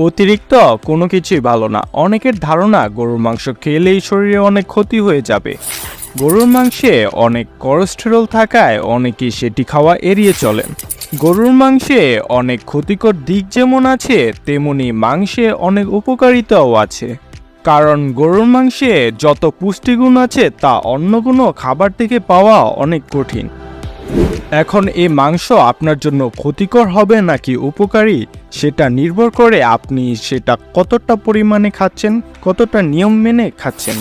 অতিরিক্ত কোনো কিছুই ভালো না। অনেকের ধারণা গরুর মাংস খেলেই শরীরে অনেক ক্ষতি হয়ে যাবে। গরুর মাংসে অনেক কোলেস্টেরল থাকায় অনেকেই সেটি খাওয়া এড়িয়ে চলেন। গরুর মাংসে অনেক ক্ষতিকর দিক যেমন আছে, তেমনি মাংসে অনেক উপকারিতাও আছে। কারণ গরুর মাংসে যত পুষ্টিগুণ আছে তা অন্য কোনো খাবার থেকে পাওয়া অনেক কঠিন। এখন এই মাংস আপনার জন্য ক্ষতিকর হবে নাকি উপকারী, সেটা নির্ভর করে আপনি সেটা কতটা পরিমাণে খাচ্ছেন, কতটা নিয়ম মেনে খাচ্ছেন।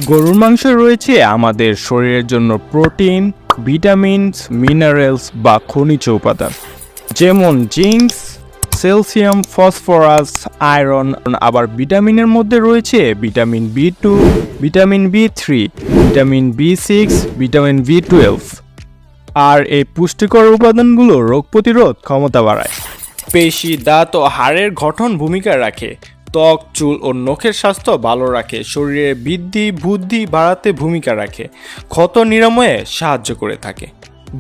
গরুর মাংসে রয়েছে আমাদের শরীরের জন্য প্রোটিন, ভিটামিনস, মিনারেলস বা খনিজ উপাদান যেমন জিঙ্ক, ক্যালসিয়াম, ফসফরাস, আয়রন। আবার ভিটামিনের মধ্যে রয়েছে vitamin B2, vitamin বি3, vitamin বি6, vitamin বি12। আর এই পুষ্টিকর উপাদানগুলো রোগ প্রতিরোধ ক্ষমতা বাড়ায়, পেশি, দাঁত ও হাড়ের গঠন ভূমিকা রাখে, ত্বক, চুল ও নখের স্বাস্থ্য ভালো রাখে, শরীরের বৃদ্ধি বুদ্ধি বাড়াতে ভূমিকা রাখে, ক্ষত নিরাময়ে সাহায্য করে থাকে,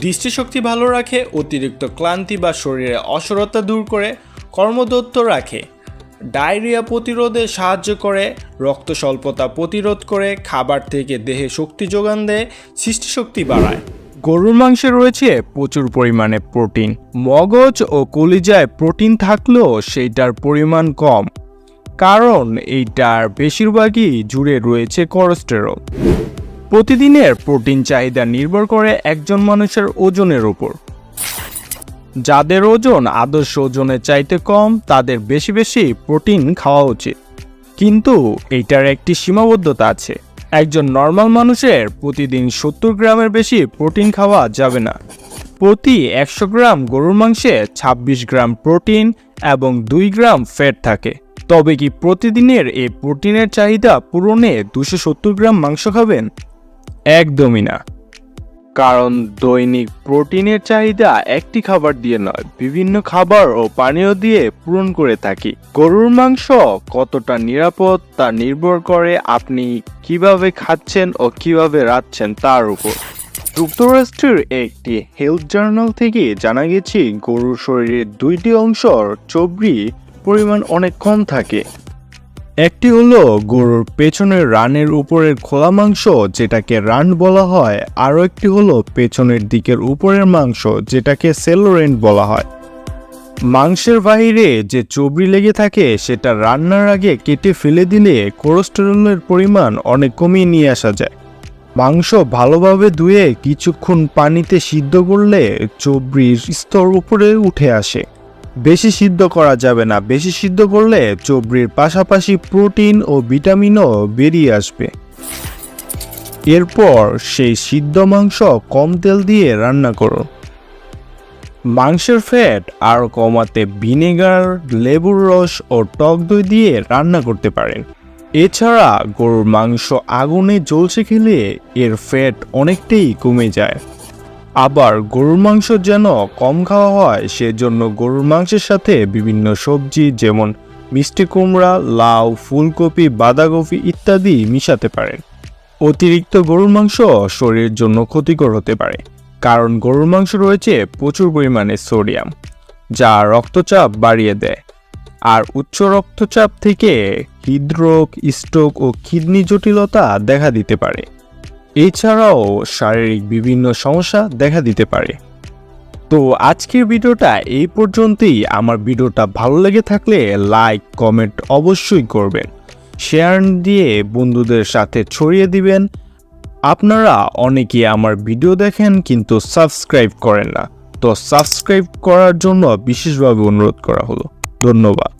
দৃষ্টিশক্তি ভালো রাখে, অতিরিক্ত ক্লান্তি বা শরীরে অসরতা দূর করে, কর্মদত্ত রাখে, ডায়রিয়া প্রতিরোধে সাহায্য করে, রক্ত স্বল্পতা প্রতিরোধ করে, খাবার থেকে দেহে শক্তি যোগান দেয়, সৃষ্টিশক্তি বাড়ায়। গরুর মাংসে রয়েছে প্রচুর পরিমাণে প্রোটিন। মগজ ও কলিজায় প্রোটিন থাকলেও সেইটার পরিমাণ কম, কারণ এইটার বেশিরভাগই জুড়ে রয়েছে কোলেস্টেরল। প্রতিদিনের প্রোটিন চাহিদা নির্ভর করে একজন মানুষের ওজনের উপর। যাদের ওজন আদর্শ ওজনের চাইতে কম তাদের বেশি বেশি প্রোটিন খাওয়া উচিত, কিন্তু এইটার একটি সীমাবদ্ধতা আছে। একজন নর্মাল মানুষের প্রতিদিন 70 গ্রামের বেশি প্রোটিন খাওয়া যাবে না। প্রতি 100 গ্রাম গরুর মাংসে 26 গ্রাম প্রোটিন এবং 2 গ্রাম ফ্যাট থাকে। তবে কি প্রতিদিনের এই প্রোটিনের চাহিদা পূরণে 270 গ্রাম মাংস খাবেন? একদমই না, কারণ দৈনিক প্রোটিনের চাহিদা একটি খাবার দিয়ে নয়, বিভিন্ন খাবার ও পানীয় দিয়ে পূরণ করে থাকি। গরুর মাংস কতটা নিরাপদ তা নির্ভর করে আপনি কিভাবে খাচ্ছেন ও কিভাবে রাঁধছেন তার উপর। যুক্তরাষ্ট্রের একটি হেলথ জার্নাল থেকে জানা গেছে গরুর শরীরের 2টি অংশের চর্বি পরিমাণ অনেক কম থাকে। একটি হলো গরুর পেছনের রানের উপরের খোলা মাংস, যেটাকে রান বলা হয়, আরও একটি হলো পেছনের দিকের উপরের মাংস, যেটাকে সেলোরেন্ট বলা হয়। মাংসের বাইরে যে চর্বি লেগে থাকে সেটা রান্নার আগে কেটে ফেলে দিলে কোলেস্টেরলের পরিমাণ অনেক কমিয়ে নিয়ে আসা যায়। মাংস ভালোভাবে ধুয়ে কিছুক্ষণ পানিতে সিদ্ধ করলে চর্বির স্তর উপরে উঠে আসে। বেশি সিদ্ধ করা যাবে না, বেশি সিদ্ধ করলে চর্বির পাশাপাশি প্রোটিন ও ভিটামিনও বেরিয়ে আসবে। এরপর সেই সিদ্ধ মাংস কম তেল দিয়ে রান্না করো। মাংসের ফ্যাট আরও কমাতে ভিনেগার, লেবুর রস ও টক দই দিয়ে রান্না করতে পারেন। এছাড়া গরুর মাংস আগুনে জ্বলছে খেলে এর ফ্যাট অনেকটাই কমে যায়। আবার গরুর মাংস যেন কম খাওয়া হয় সেজন্য গরুর মাংসের সাথে বিভিন্ন সবজি যেমন মিষ্টি কুমড়া, লাউ, ফুলকপি, বাঁধাকপি ইত্যাদি মিশাতে পারেন। অতিরিক্ত গরুর মাংস শরীরের জন্য ক্ষতিকর হতে পারে, কারণ গরুর মাংস রয়েছে প্রচুর পরিমাণে সোডিয়াম, যা রক্তচাপ বাড়িয়ে দেয়। আর উচ্চ রক্তচাপ থেকে হৃদরোগ, স্ট্রোক ও কিডনি জটিলতা দেখা দিতে পারে। এছাড়াও শারীরিক বিভিন্ন সমস্যা দেখা দিতে পারে। তো আজকের ভিডিওটা এই পর্যন্তই। আমার ভিডিওটা ভালো লেগে থাকলে লাইক, কমেন্ট অবশ্যই করবেন, শেয়ার দিয়ে বন্ধুদের সাথে ছড়িয়ে দিবেন। আপনারা অনেকেই আমার ভিডিও দেখেন কিন্তু সাবস্ক্রাইব করেন না, তো সাবস্ক্রাইব করার জন্য বিশেষভাবে অনুরোধ করা হলো। ধন্যবাদ।